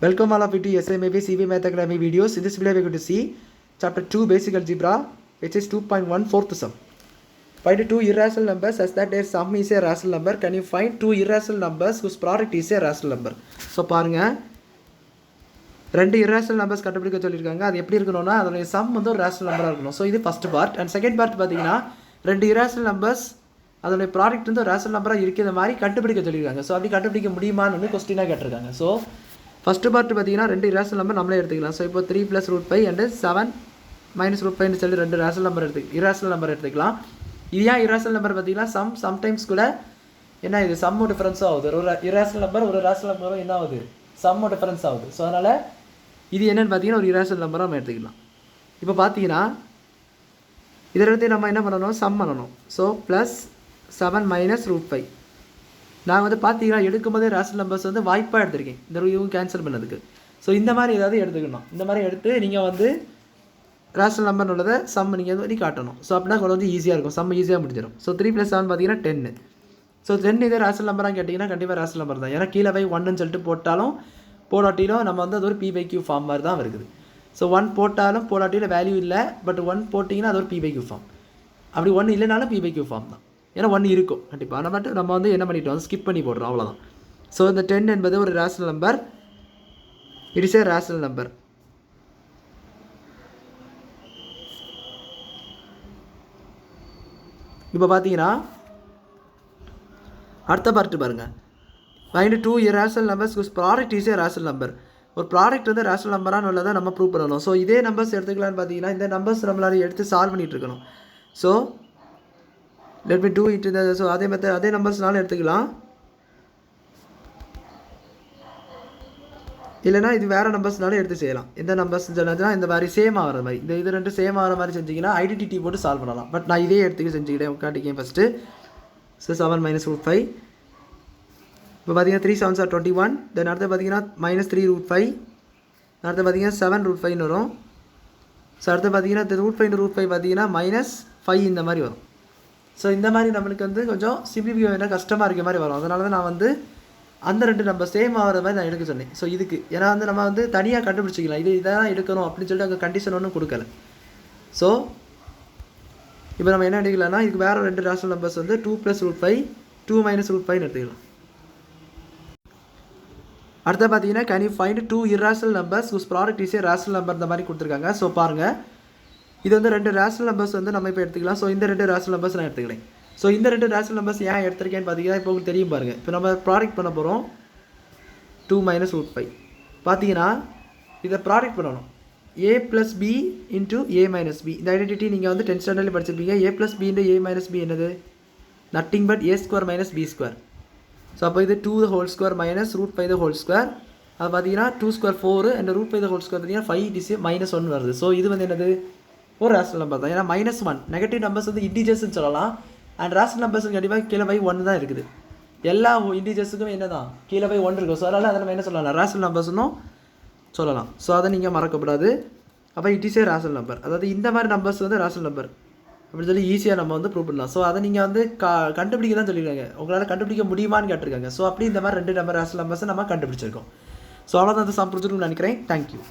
Welcome all of you to SMAP CV Math Academy videos. In this video we are going to see chapter 2 basic algebra, which is 2.1 fourth sum. Find two irrational numbers as that their sum is a rational number. Can you find two irrational numbers whose product is a rational number? So பாருங்க ரெண்டு irrational numbers கண்டுபிடிக்க சொல்லிருக்காங்க. அது எப்படி இருக்கணும்னா அதோட sum வந்து ஒரு rational number இருக்கணும். So இது first part and second part பாத்தீங்கன்னா ரெண்டு irrational numbers அதோட ப்ராடக்ட் வந்து ரேஷனல் நம்பரா இருக்கிற மாதிரி கண்டுபிடிக்க சொல்லிருக்காங்க. சோ அப்படி கண்டுபிடிக்க முடியுமான்னு வந்து क्वेश्चनா கேட்டிருக்காங்க. சோ ஃபர்ஸ்ட் பார்ட் பாத்தீங்கன்னா ரெண்டு irrational நம்பர் நம்மளே எடுத்துக்கலாம். சோ இப்போ 3 + √5 and 7 - √5 ன்னு சொல்லி ரெண்டு irrational நம்பர் எடுத்துக்கலாம். இது ஏன் irrational நம்பர் பாத்தீங்கன்னா சம்டைம்ஸ் கூட என்ன இது சம் டிஃபரன்ஸ் ஆகுது. ஒரு irrational நம்பர் ஒரு rational நம்பரும் என்ன ஆகுது? சம் டிஃபரன்ஸ் ஆகுது. சோ அதனால இது என்னன்னு பாத்தீங்கன்னா ஒரு irrational நம்பரா நம்ம எடுத்துக்கலாம். இப்போ பாத்தீங்கன்னா இதெல்லாம் நம்ம என்ன பண்ணனும்? சம் பண்ணனும். சோ +7 - √5. நான் வந்து பாத்தீங்கன்னா எடுக்கும்போதே ரேஷனல் நம்பர்ஸ் வந்து வாய்ப்பா எடுத்துர்க்கேன். இந்த ரூயும் கேன்சல் பண்ணதுக்கு. சோ இந்த மாதிரி ஏதாவது எடுத்துக்கணும். இந்த மாதிரி எடுத்து நீங்க வந்து ரேஷனல் நம்பர் உள்ளத சம் நீங்க வந்து காட்டணும். சோ அப்படினா கொஞ்சம் ஈஸியா இருக்கும். சம் ஈஸியா முடிஞ்சிரும். சோ 3 + 7 பாத்தீங்கன்னா 10. சோ 10 இதே ரேஷனல் நம்பரா கேட்டிங்கனா கண்டிப்பா ரேஷனல் நம்பர் தான். ஏனா கீழ போய் 1 ன்னு சொல்லிட்டு போடாட்டிலும் நம்ம வந்து அது ஒரு p/q ஃபார்ம் மாதிரி தான் வருது. சோ 1 போட்டாலும் போடாட்டில வேல்யூ இல்ல. பட் 1 போடிங்கனா அது ஒரு p/q ஃபார்ம். அப்படி 1 இல்லனாலும் p/q ஃபார்ம் தான். ஏனா 1 இருக்கும் கண்டிப்பா. நம்ம வந்து என்ன பண்ணிட்டோம்? ஸ்கிப் பண்ணி போடுறோம் அவ்வளவுதான். சோ இந்த 10 என்பது ஒரு rational number. It is a rational number. இப்போ பாத்தீங்கன்னா அடுத்த பார்ட் பாருங்க. find two irrational numbers whose product is a rational number. ஒரு ப்ராடக்ட் வந்து ரேஷனல் நம்பரான உள்ளதை நம்ம ப்ரூவ் பண்ணனும். சோ இதே நம்பர்ஸ் எடுத்துக்கலாம்னு பாத்தீங்கன்னா இந்த நம்பர்ஸ் நம்மளால எடுத்து சால்வ் பண்ணிட்டு இருக்கணும். So let me do it in the so அதே மெத்தட் அதே நம்பர்ஸ்னால எடுத்துக்கலாம். இல்லனா இது வேற நம்பர்ஸ்னால எடுத்து செய்யலாம். இந்த நம்பர்ஸ் சொன்னதுனா இந்த மாதிரி சேம் ஆவற மாதிரி இது ரெண்டு சேம் ஆவற மாதிரி செஞ்சீங்கன்னா ஐடென்டிட்டி போட்டு சால்வ் பண்ணலாம். பட் நான் இதே எடுத்து செஞ்சிட்டேன். காட்டிக்கேன் ஃபர்ஸ்ட். so 7 - √5. இப்போ பாத்தீங்கன்னா 3 7s are 21. தென் அடுத்து பாத்தீங்கன்னா -3 √5. அடுத்து பாத்தீங்கன்னா 7 √5 ன்னு வரும். சோ அடுத்து பாத்தீங்கன்னா √5 √5 பாத்தீங்கன்னா -5 இந்த மாதிரி வரும். சோ இந்த மாதிரி நமக்கு வந்து கொஞ்சம் சிம்பிளிஃபை பண்ண கஷ்டமா இருக்க மாதிரி வரும். அதனால தான் நான் வந்து அந்த ரெண்டு நம்பர் சேம் ஆவற மாதிரி நான் எடுக்க சொன்னேன். சோ இதுக்கு ஏனா வந்து நம்ம வந்து தனியா கண்டுபிடிச்சிக்கலாம். இதான் எடுக்கணும் அப்படி சொல்லிட்டு அங்க கண்டிஷன் ஒண்ணும் கொடுக்கல. சோ இப்போ நம்ம என்ன எடுக்கலாம்னா இதுக்கு வேற ரெண்டு ரேஷனல் நம்பர்ஸ் வந்து 2 + √5 2 - √5 ன்னு எடுத்துக்கலாம். அடுத்து பாத்தீங்கன்னா can you find two irrational numbers whose product is a rational number இந்த மாதிரி கொடுத்திருக்காங்க. சோ பாருங்க இது வந்து ரெண்டு ரேஷனல் நம்பர்ஸ் வந்து நம்ம இப்ப எடுத்துக்கலாம். சோ இந்த ரெண்டு ரேஷனல் நம்பர்ஸ் நான் எடுத்துக்கிறேன். சோ இந்த ரெண்டு ரேஷனல் நம்பர்ஸ் ஏன் எடுத்துர்க்கேன்னு பாத்தீங்கன்னா இப்போ உங்களுக்கு தெரியும் பாருங்க. இப்போ நம்ம ப்ராடக்ட் பண்ண போறோம் 2 - √5. பாத்தீங்கன்னா இத ப்ராடக்ட் பண்ணனும். a + b * a - b. இந்த ஐடென்டிட்டி நீங்க வந்து 10th ஸ்டாண்டர்ட்ல படிச்சிருப்பீங்க. a + b * a - b என்னது? nothing but a² - b². So அப்ப இது 2 the whole square minus √5 the whole square. அது பாத்தீங்கன்னா 2 square 4 and √5 the whole square பாத்தீங்கன்னா 5 it is -1 வருது. சோ இது வந்து என்னது? ஒரு ரேஷனல் நம்பர் தான். ஏனா -1 நெகட்டிவ் நம்பர்ஸ் வந்து இன்டிஜர்ஸ் ன்னு சொல்லலாம். and ரேஷனல் நம்பர்ஸ் கண்டிப்பா கீழ போய் 1 தான் இருக்குது. எல்லா இன்டிஜர்ஸ்க்கும் என்னதான்? கீழ போய் 1 இருக்கு. சோ அதனால அத நம்ம என்ன சொல்லலாம்? ரேஷனல் நம்பர்ஸ்னு சொல்லலாம். சோ அத நீங்க மறக்க கூடாது. அப்ப it is a rational number. அதாவது இந்த மாதிரி நம்பர்ஸ் வந்து ரேஷனல் நம்பர் அப்படி சொல்லி ஈஸியா நம்ம வந்து ப்ரூவ் பண்ணலாம். சோ அத நீங்க வந்து கண்டுபிடிக்க தான் சொல்லிருக்காங்க. உங்களால கண்டுபிடிக்க முடியுமான்னு கேட்டிருக்காங்க. சோ அப்படி இந்த மாதிரி ரெண்டு நம்பர் ரேஷனல் நம்பர்ஸ் நம்ம கண்டுபிடிச்சிருக்கோம். சோ அவ்வளவுதான் இந்த சம் புரிஞ்சிருக்கும்னு நினைக்கிறேன். Thank you.